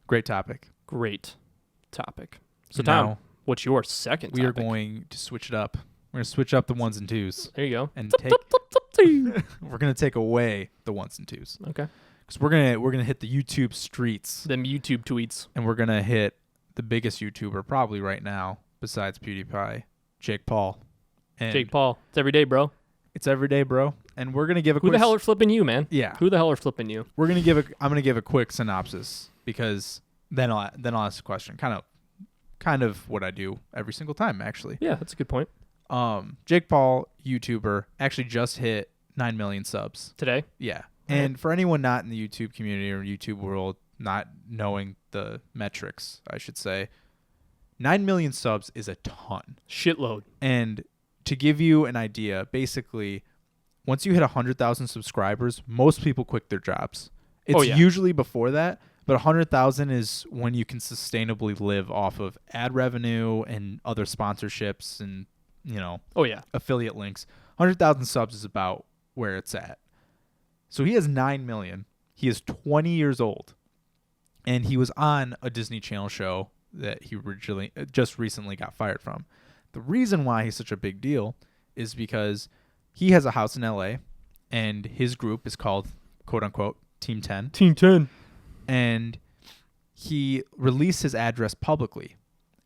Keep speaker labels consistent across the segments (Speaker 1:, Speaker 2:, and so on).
Speaker 1: Great topic.
Speaker 2: Great topic. So,
Speaker 1: Now,
Speaker 2: Tom, what's your second topic?
Speaker 1: We are going to switch it up. We're going to switch up the ones and twos.
Speaker 2: There you go.
Speaker 1: And we're going to take away the ones and twos.
Speaker 2: Okay.
Speaker 1: Because we're gonna hit the YouTube streets.
Speaker 2: Them YouTube tweets.
Speaker 1: And we're going to hit the biggest YouTuber probably right now, besides PewDiePie, Jake Paul. And
Speaker 2: Jake Paul. It's every day, bro.
Speaker 1: It's every day, bro. And we're going to give a
Speaker 2: Who the hell are flipping you, man?
Speaker 1: Yeah.
Speaker 2: Who the hell are flipping you?
Speaker 1: I'm going to give a quick synopsis because then I'll ask a question. Kind of what I do every single time, actually.
Speaker 2: Yeah, that's a good point.
Speaker 1: Jake Paul, YouTuber, actually just hit 9 million subs.
Speaker 2: Today?
Speaker 1: Yeah. And for anyone not in the YouTube community or YouTube world, not knowing the metrics, I should say, 9 million subs is a ton.
Speaker 2: Shitload.
Speaker 1: And to give you an idea, basically, once you hit 100,000 subscribers, most people quit their jobs. It's usually before that, but 100,000 is when you can sustainably live off of ad revenue and other sponsorships and, affiliate links. 100,000 subs is about where it's at. So he has 9 million. He is 20 years old. And he was on a Disney Channel show that he originally just recently got fired from. The reason why he's such a big deal is because he has a house in LA and his group is called, quote unquote, Team 10.
Speaker 2: Team 10.
Speaker 1: And he released his address publicly.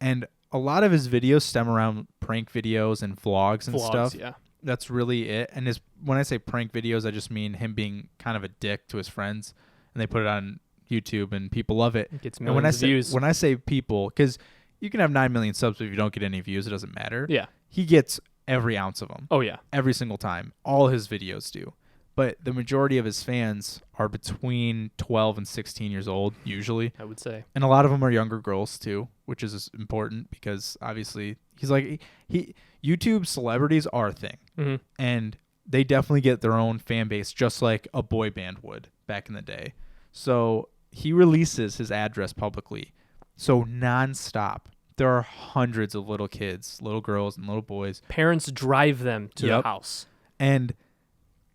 Speaker 1: And a lot of his videos stem around prank videos and vlogs and stuff.
Speaker 2: Yeah.
Speaker 1: That's really it. And when I say prank videos, I just mean him being kind of a dick to his friends. And they put it on YouTube and people love it.
Speaker 2: It gets millions of views.
Speaker 1: When I say people, because you can have 9 million subs, but if you don't get any views, it doesn't matter.
Speaker 2: Yeah.
Speaker 1: He gets every ounce of them.
Speaker 2: Oh, yeah.
Speaker 1: Every single time. All his videos do. But the majority of his fans are between 12 and 16 years old, usually.
Speaker 2: I would say.
Speaker 1: And a lot of them are younger girls, too, which is important because, obviously, YouTube celebrities are a thing.
Speaker 2: Mm-hmm.
Speaker 1: And they definitely get their own fan base, just like a boy band would back in the day. So he releases his address publicly. So nonstop, there are hundreds of little kids, little girls, and little boys.
Speaker 2: Parents drive them to the house.
Speaker 1: And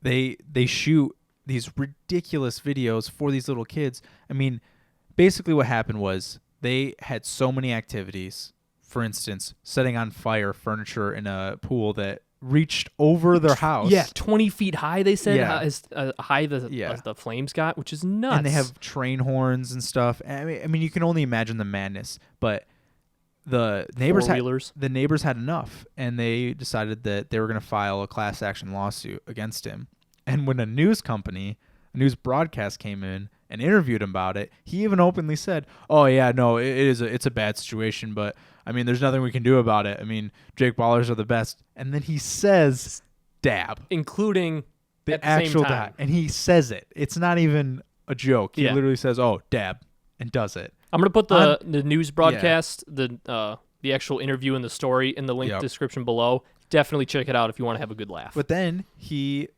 Speaker 1: they shoot these ridiculous videos for these little kids. I mean, basically what happened was they had so many activities. For instance, setting on fire furniture in a pool that reached over their house.
Speaker 2: Yeah, 20 feet high, they said,
Speaker 1: as
Speaker 2: high as the flames got, which is nuts.
Speaker 1: And they have train horns and stuff. I mean, you can only imagine the madness. But the neighbors had enough, and they decided that they were going to file a class action lawsuit against him. And when a news broadcast came in and interviewed him about it, he even openly said, "Oh yeah, no, it's a bad situation, but I mean, there's nothing we can do about it. I mean, Jake Paulers are the best." And then he says, "Dab,"
Speaker 2: including
Speaker 1: the actual dab, and he says it. It's not even a joke. He literally says, "Oh, dab," and does it.
Speaker 2: I'm gonna put the news broadcast, the actual interview and the story in the link description below. Definitely check it out if you want to have a good laugh.
Speaker 1: But then he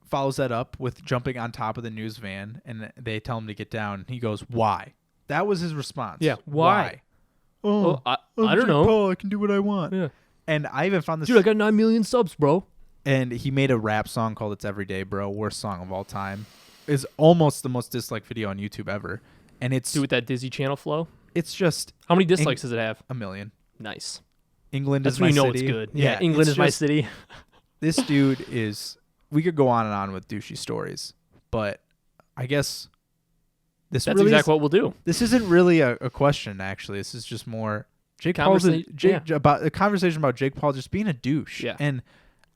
Speaker 1: follows that up with jumping on top of the news van, and they tell him to get down. He goes, "Why?" That was his response.
Speaker 2: Yeah, why?
Speaker 1: Oh,
Speaker 2: I don't know.
Speaker 1: Paul, I can do what I want.
Speaker 2: Yeah.
Speaker 1: And I even found this.
Speaker 2: Dude, I got 9 million subs, bro.
Speaker 1: And he made a rap song called "It's Everyday, Bro." Worst song of all time. Is almost the most disliked video on YouTube ever. And it's
Speaker 2: with that Disney Channel flow.
Speaker 1: It's just
Speaker 2: how many dislikes does it have?
Speaker 1: 1 million.
Speaker 2: Nice.
Speaker 1: England
Speaker 2: That's
Speaker 1: is my city.
Speaker 2: That's when you know it's good. Yeah, England is my city.
Speaker 1: This dude is. We could go on and on with douchey stories, but I guess that's really
Speaker 2: exactly what we'll do.
Speaker 1: This isn't really a question, actually. This is just more about a conversation about Jake Paul just being a douche.
Speaker 2: Yeah.
Speaker 1: And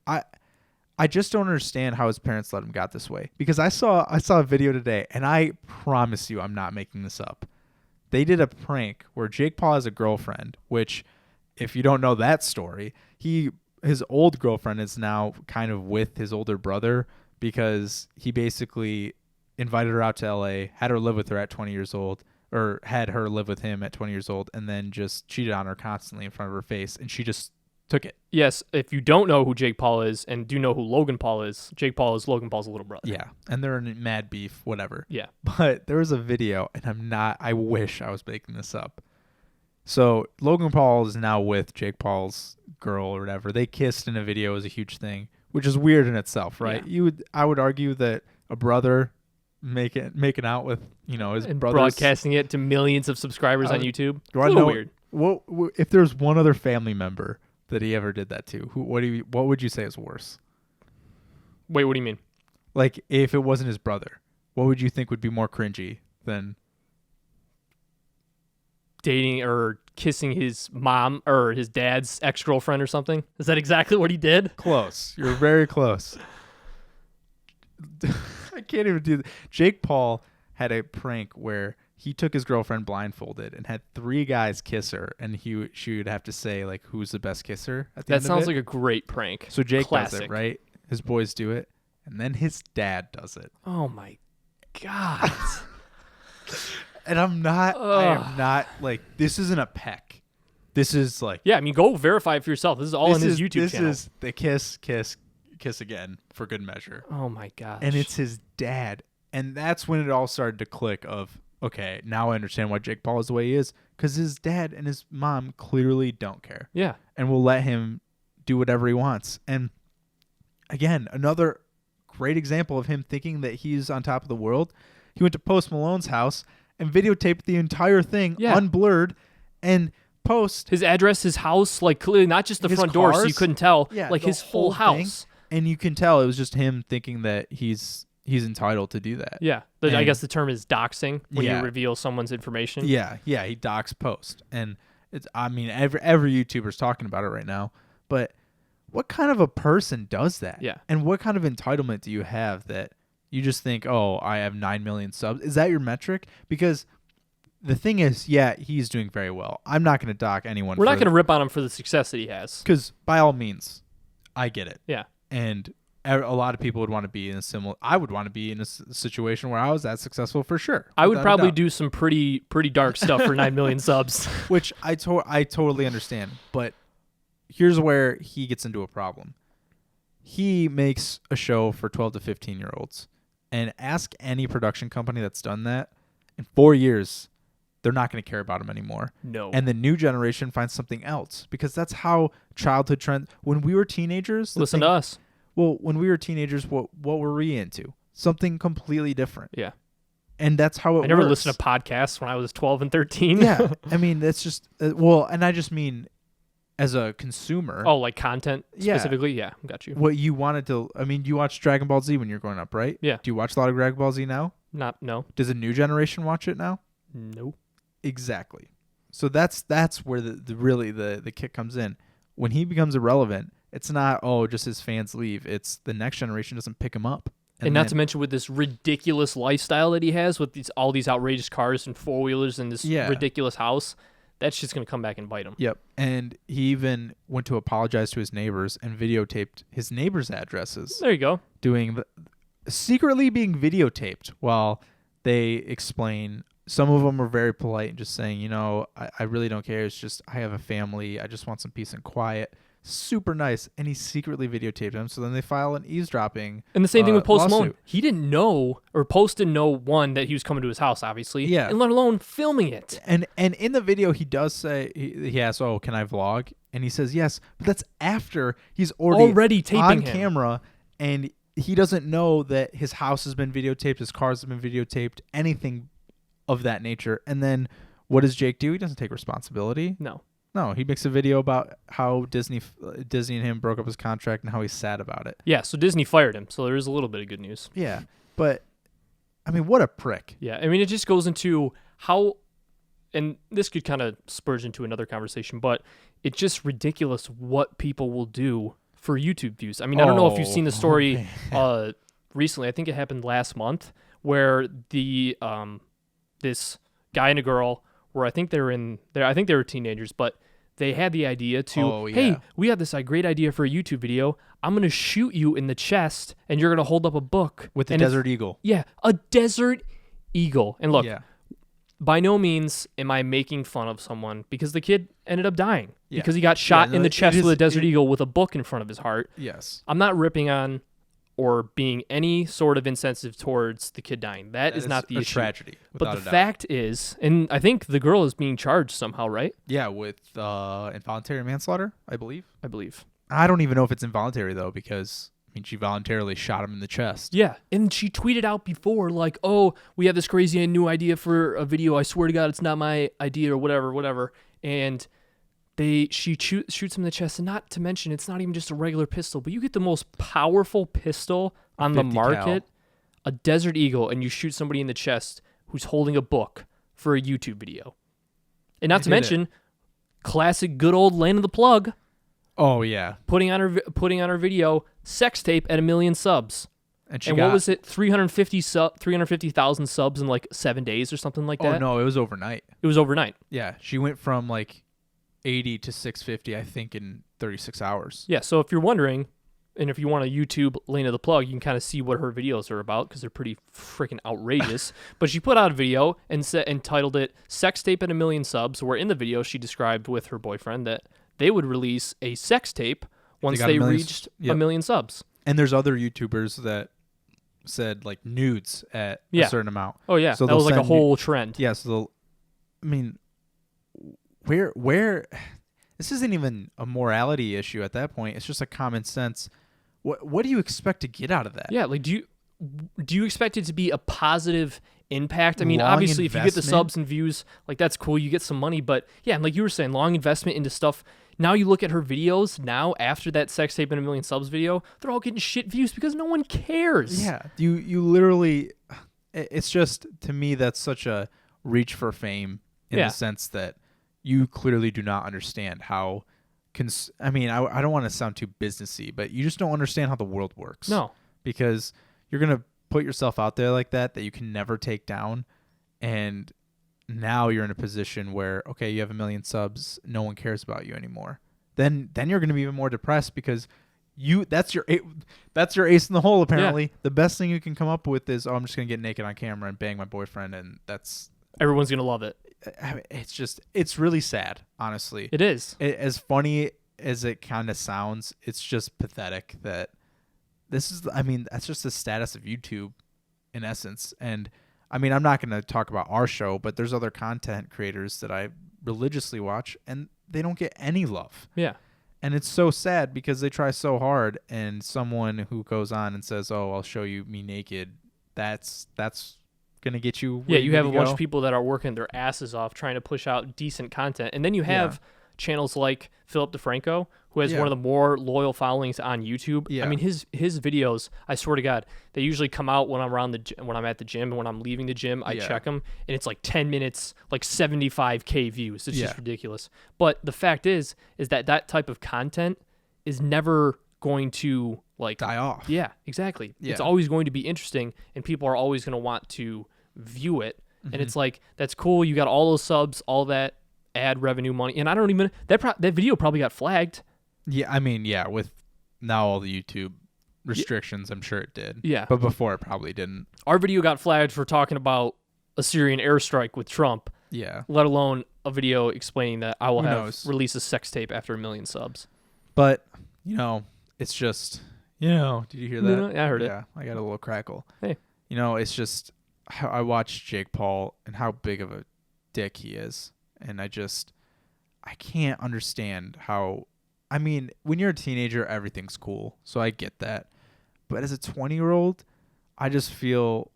Speaker 1: I just don't understand how his parents let him got this way. Because I saw a video today, and I promise you I'm not making this up. They did a prank where Jake Paul has a girlfriend, which, if you don't know that story, his old girlfriend is now kind of with his older brother because he basically invited her out to LA, had her live with her at 20 years old, or had her live with him at 20 years old, and then just cheated on her constantly in front of her face, and she just took it.
Speaker 2: Yes, if you don't know who Jake Paul is and do know who Logan Paul is, Jake Paul is Logan Paul's little brother.
Speaker 1: Yeah, and they're in mad beef, whatever.
Speaker 2: Yeah.
Speaker 1: But there was a video, and I wish I was making this up. So Logan Paul is now with Jake Paul's girl or whatever. They kissed in a video. It was a huge thing, which is weird in itself, right?
Speaker 2: Yeah.
Speaker 1: I would argue that a brother making out with his
Speaker 2: and
Speaker 1: brothers,
Speaker 2: broadcasting it to millions of subscribers on YouTube. It's a
Speaker 1: I
Speaker 2: little weird.
Speaker 1: What if there's one other family member that he ever did that to? What would you say is worse?
Speaker 2: Wait, what do you mean?
Speaker 1: Like, if it wasn't his brother, what would you think would be more cringy than
Speaker 2: dating or kissing his mom or his dad's ex-girlfriend or something? Is that exactly what he did?
Speaker 1: Close. You're very close. I can't even do that. Jake Paul had a prank where he took his girlfriend blindfolded and had 3 guys kiss her, and she would have to say, like, who's the best kisser at the end of it.
Speaker 2: That sounds like a great prank.
Speaker 1: So Jake
Speaker 2: Classic.
Speaker 1: does it, right? His boys do it, and then his dad does it.
Speaker 2: Oh my God.
Speaker 1: And I am not like, this isn't a peck. This is like,
Speaker 2: yeah, I mean, go verify it for yourself. This is all in his YouTube channel.
Speaker 1: This is the kiss again for good measure.
Speaker 2: Oh my gosh.
Speaker 1: And it's his dad. And that's when it all started to click of, okay, now I understand why Jake Paul is the way he is, because his dad and his mom clearly don't care.
Speaker 2: Yeah. And
Speaker 1: will let him do whatever he wants. And again, another great example of him thinking that he's on top of the world. He went to Post Malone's house and videotaped the entire thing unblurred, and his
Speaker 2: address, his house, like clearly not just the front door, so you couldn't tell, like his whole house.
Speaker 1: And you can tell it was just him thinking that he's entitled to do that.
Speaker 2: Yeah, I guess the term is doxing when you reveal someone's information.
Speaker 1: Yeah, he doxed Post, and every YouTuber's talking about it right now. But what kind of a person does that?
Speaker 2: Yeah,
Speaker 1: and what kind of entitlement do you have that you just think, oh, I have 9 million subs? Is that your metric? Because the thing is, he's doing very well. I'm not going to dock anyone.
Speaker 2: We're not going to rip on him for the success that he has.
Speaker 1: Because by all means, I get it.
Speaker 2: Yeah.
Speaker 1: And a lot of people would want to be in I would want to be in a situation where I was that successful for sure.
Speaker 2: I would probably do some pretty dark stuff for 9 million subs.
Speaker 1: Which I totally understand. But here's where he gets into a problem. He makes a show for 12 to 15-year-olds. And ask any production company that's done that, in 4 years, they're not going to care about him anymore.
Speaker 2: No.
Speaker 1: And the new generation finds something else, because that's how childhood trends. When we were teenagers,
Speaker 2: listen to us.
Speaker 1: Well, when we were teenagers, what were we into? Something completely different.
Speaker 2: Yeah.
Speaker 1: And that's how it works.
Speaker 2: I never listened to podcasts when I was 12 and 13.
Speaker 1: Yeah. I mean, that's just and I just mean as a consumer.
Speaker 2: Oh, like content specifically? Yeah, got you.
Speaker 1: What you wanted to, you watched Dragon Ball Z when you were growing up, right?
Speaker 2: Yeah.
Speaker 1: Do you watch a lot of Dragon Ball Z now?
Speaker 2: No.
Speaker 1: Does a new generation watch it now?
Speaker 2: No.
Speaker 1: Exactly. So that's where the kick comes in. When he becomes irrelevant, it's not, just his fans leave. It's the next generation doesn't pick him up.
Speaker 2: And not to mention with this ridiculous lifestyle that he has with all these outrageous cars and four-wheelers and this ridiculous house, that's just going to come back and bite him.
Speaker 1: Yep. And he even went to apologize to his neighbors and videotaped his neighbors' addresses.
Speaker 2: There you go.
Speaker 1: Secretly being videotaped while they explain. Some of them are very polite and just saying, I really don't care. It's just, I have a family. I just want some peace and quiet. Super nice. And he secretly videotaped him. So then they file an eavesdropping.
Speaker 2: And the same thing with Post
Speaker 1: lawsuit.
Speaker 2: Malone. He didn't know, or Post didn't know, one, that he was coming to his house, obviously.
Speaker 1: Yeah.
Speaker 2: And let alone filming it.
Speaker 1: And in the video, he does say, he asks, can I vlog? And he says yes. But that's after he's already
Speaker 2: taping
Speaker 1: on
Speaker 2: him.
Speaker 1: Camera. And he doesn't know that his house has been videotaped, his cars have been videotaped, anything of that nature. And then what does Jake do? He doesn't take responsibility. No, he makes a video about how Disney and him broke up his contract and how he's sad about it.
Speaker 2: Yeah, so Disney fired him. So there is a little bit of good news.
Speaker 1: Yeah, but what a prick.
Speaker 2: Yeah, it just goes into how, and this could kind of spurge into another conversation, but it's just ridiculous what people will do for YouTube views. I don't know if you've seen the story recently. I think it happened last month where this guy and a girl where I think they were teenagers, but they had the idea to, hey, we have this great idea for a YouTube video. I'm going to shoot you in the chest, and you're going to hold up a book.
Speaker 1: With a desert eagle.
Speaker 2: Yeah, a desert eagle. And look, by no means am I making fun of someone, because the kid ended up dying because he got shot in the chest with a desert eagle with a book in front of his heart.
Speaker 1: Yes.
Speaker 2: I'm not ripping on or being any sort of insensitive towards the kid dying. That is not the issue.
Speaker 1: Tragedy.
Speaker 2: But the fact is, and I think the girl is being charged somehow, right?
Speaker 1: Yeah, with involuntary manslaughter, I believe.
Speaker 2: I believe.
Speaker 1: I don't even know if it's involuntary, though, because, mean, she voluntarily shot him in the chest.
Speaker 2: Yeah, and she tweeted out before, like, oh, we have this crazy new idea for a video. I swear to God, it's not my idea or whatever. And she shoots him in the chest. And not to mention, it's not even just a regular pistol, but you get the most powerful pistol on the market, a Desert Eagle, and you shoot somebody in the chest who's holding a book for a YouTube video. And not to mention, classic good old Land of the Plug.
Speaker 1: Oh yeah,
Speaker 2: putting on her video sex tape at 1 million subs,
Speaker 1: and
Speaker 2: what was it? 350,000 subs in like 7 days or something like that.
Speaker 1: Oh no, it was overnight.
Speaker 2: It was overnight.
Speaker 1: Yeah, she went from like 80 to 650, I think, in 36 hours.
Speaker 2: Yeah, so if you're wondering, and if you want to YouTube Lane of the Plug, you can kind of see what her videos are about because they're pretty freaking outrageous. But she put out a video and titled it "Sex Tape at 1 million Subs," where in the video she described with her boyfriend that they would release a sex tape once they reached 1 million subs.
Speaker 1: And there's other YouTubers that said like nudes at a certain amount.
Speaker 2: Oh yeah, so that was like a whole trend.
Speaker 1: Yeah, so I mean, where this isn't even a morality issue at that point. It's just a common sense. What do you expect to get out of that?
Speaker 2: Yeah, like do you expect it to be a positive impact? I mean, obviously, if you get the subs and views, like that's cool. You get some money, but yeah, and like you were saying, long investment into stuff. Now you look at her videos now after that sex tape and 1 million subs video, they're all getting shit views because no one cares.
Speaker 1: Yeah, you literally, it's just, to me, that's such a reach for fame in the sense that you clearly do not understand how, I don't want to sound too businessy, but you just don't understand how the world works.
Speaker 2: No.
Speaker 1: Because you're going to put yourself out there like that you can never take down, and now you're in a position where, okay, you have 1 million subs, no one cares about you anymore. Then you're going to be even more depressed because that's your ace in the hole apparently. Yeah. The best thing you can come up with is, I'm just going to get naked on camera and bang my boyfriend, and
Speaker 2: everyone's going to love it.
Speaker 1: It's really sad, honestly.
Speaker 2: It is.
Speaker 1: As funny as it kind of sounds, it's just pathetic that that's just the status of YouTube in essence. And I mean, I'm not going to talk about our show, but there's other content creators that I religiously watch, and they don't get any love.
Speaker 2: Yeah.
Speaker 1: And it's so sad because they try so hard, and someone who goes on and says, "Oh, I'll show you me naked," that's going to get you.
Speaker 2: Yeah, you have a bunch of people that are working their asses off trying to push out decent content. And then you have channels like Philip DeFranco, who has one of the more loyal followings on YouTube. Yeah. I mean, his videos, I swear to God, they usually come out when I'm when I'm at the gym, and when I'm leaving the gym, I check them, and it's like 10 minutes, like 75K views. It's just ridiculous. But the fact is that type of content is never going to like
Speaker 1: die off.
Speaker 2: Yeah, exactly. Yeah. It's always going to be interesting, and people are always going to want to view it. Mm-hmm. And it's like, that's cool. You got all those subs, all that ad revenue money, and I don't even that video probably got flagged.
Speaker 1: Yeah, I mean, with now all the YouTube restrictions, I'm sure it did.
Speaker 2: Yeah,
Speaker 1: but before it probably didn't.
Speaker 2: Our video got flagged for talking about a Syrian airstrike with Trump.
Speaker 1: Yeah,
Speaker 2: let alone a video explaining that I will release a sex tape after 1 million subs.
Speaker 1: But it's just did you hear that?
Speaker 2: Yeah, I heard it.
Speaker 1: Yeah, I got a little crackle.
Speaker 2: Hey,
Speaker 1: it's just how I watched Jake Paul and how big of a dick he is. And I can't understand how, I mean, when you're a teenager, everything's cool. So I get that. But as a 20-year-old, I just feel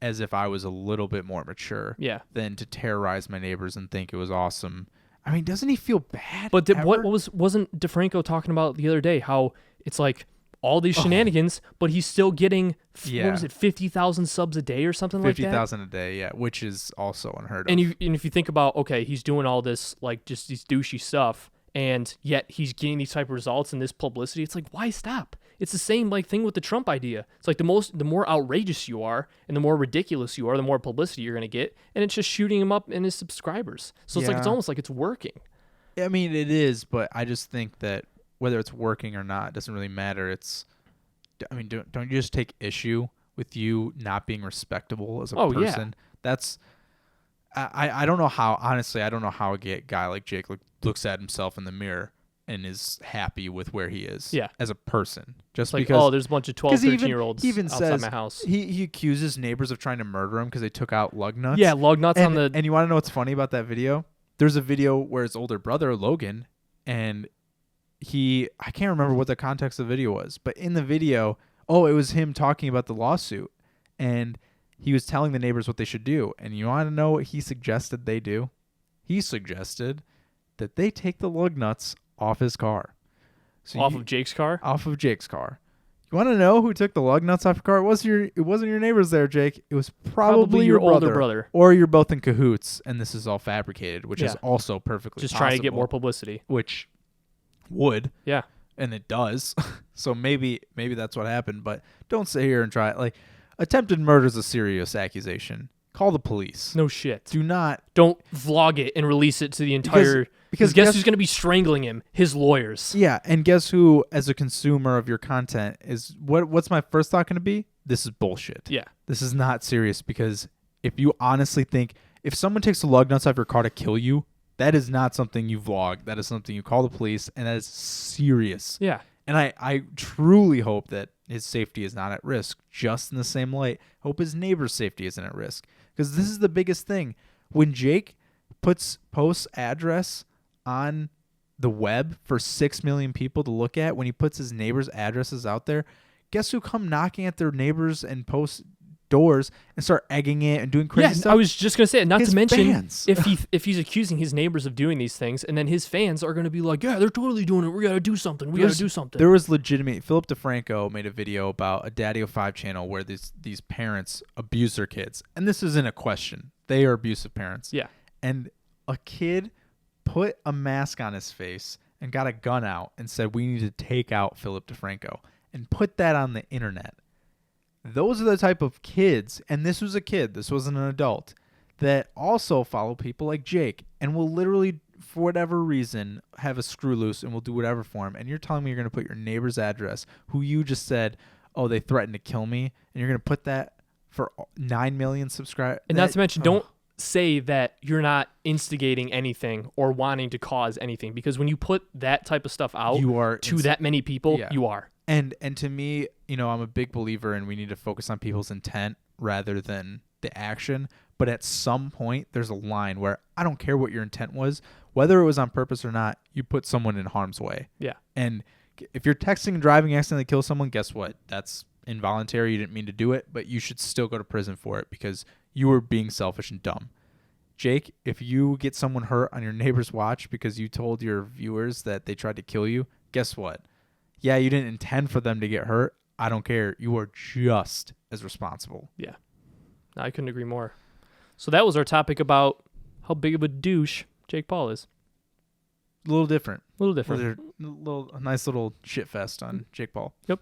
Speaker 1: as if I was a little bit more mature than to terrorize my neighbors and think it was awesome. I mean, doesn't he feel bad?
Speaker 2: But wasn't DeFranco talking about the other day how it's like all these shenanigans, but he's still getting, what was it, 50,000 subs a day or something like that?
Speaker 1: 50,000 a day, which is also unheard of.
Speaker 2: And if you think about, okay, he's doing all this, like, just these douchey stuff, and yet he's getting these type of results and this publicity, it's like, why stop? It's the same like thing with the Trump idea. It's like the more outrageous you are and the more ridiculous you are, the more publicity you're going to get, and it's just shooting him up in his subscribers. So it's like, it's almost like it's working.
Speaker 1: I mean, it is, but I just think that whether it's working or not, it doesn't really matter. Don't you just take issue with you not being respectable as a person? Yeah. That's, I don't know how, honestly, I don't know how a guy like Jake looks at himself in the mirror and is happy with where he is as a person. Just
Speaker 2: like,
Speaker 1: because,
Speaker 2: there's a bunch of 12, 13-year-olds outside my house.
Speaker 1: He accuses neighbors of trying to murder him because they took out lug nuts.
Speaker 2: Yeah, lug nuts on the...
Speaker 1: And you want to know what's funny about that video? There's a video where his older brother, Logan, and I can't remember what the context of the video was, but in the video, it was him talking about the lawsuit, and he was telling the neighbors what they should do. And you want to know what he suggested they do? He suggested that they take the lug nuts off his car. So
Speaker 2: off of Jake's car?
Speaker 1: Off of Jake's car. You want to know who took the lug nuts off your car? It wasn't your neighbors there, Jake. It was probably your
Speaker 2: older brother.
Speaker 1: Or you're both in cahoots, and this is all fabricated, which is also perfectly
Speaker 2: just
Speaker 1: possible.
Speaker 2: Trying to get more publicity.
Speaker 1: Which would.
Speaker 2: Yeah.
Speaker 1: And it does. So maybe that's what happened. But don't sit here and try it. Like, attempted murder is a serious accusation. Call the police.
Speaker 2: No shit.
Speaker 1: Don't
Speaker 2: vlog it and release it to the entire... Because guess who's going to be strangling him? His lawyers.
Speaker 1: Yeah, and guess who, as a consumer of your content, is... What's my first thought going to be? This is bullshit.
Speaker 2: Yeah.
Speaker 1: This is not serious, because if you honestly think... If someone takes the lug nuts off your car to kill you, that is not something you vlog. That is something you call the police, and that is serious.
Speaker 2: Yeah.
Speaker 1: And I truly hope that his safety is not at risk, just in the same light. Hope his neighbor's safety isn't at risk. Because this is the biggest thing. When Jake posts address on the web for 6 million people to look at, when he puts his neighbors' addresses out there, guess who come knocking at their neighbors and post doors and start egging it and doing crazy stuff?
Speaker 2: I was just gonna say it. Not
Speaker 1: his
Speaker 2: to mention
Speaker 1: fans.
Speaker 2: if he's accusing his neighbors of doing these things, and then his fans are gonna be like, yeah, they're totally doing it. We gotta do something.
Speaker 1: There was legitimate. Philip DeFranco made a video about a Daddy of 5 channel where these parents abuse their kids, and this isn't a question. They are abusive parents.
Speaker 2: Yeah.
Speaker 1: And a kid put a mask on his face and got a gun out and said, we need to take out Philip DeFranco, and put that on the internet. Those are the type of kids, and this was a kid, this wasn't an adult, that also follow people like Jake and will literally, for whatever reason, have a screw loose and will do whatever for him. And you're telling me you're going to put your neighbor's address, who you just said, they threatened to kill me, and you're going to put that for 9 million subscribers?
Speaker 2: And not to mention, don't say that you're not instigating anything or wanting to cause anything, because when you put that type of stuff out to that many people, you are.
Speaker 1: And to me, I'm a big believer in we need to focus on people's intent rather than the action. But at some point, there's a line where I don't care what your intent was, whether it was on purpose or not, you put someone in harm's way.
Speaker 2: Yeah.
Speaker 1: And if you're texting and driving, accidentally kill someone, guess what? That's involuntary. You didn't mean to do it, but you should still go to prison for it because you were being selfish and dumb. Jake, if you get someone hurt on your neighbor's watch because you told your viewers that they tried to kill you, guess what? Yeah, you didn't intend for them to get hurt. I don't care. You are just as responsible.
Speaker 2: Yeah. I couldn't agree more. So that was our topic about how big of a douche Jake Paul is.
Speaker 1: A little different.
Speaker 2: A little different.
Speaker 1: A nice little shit fest on Jake Paul.
Speaker 2: Yep.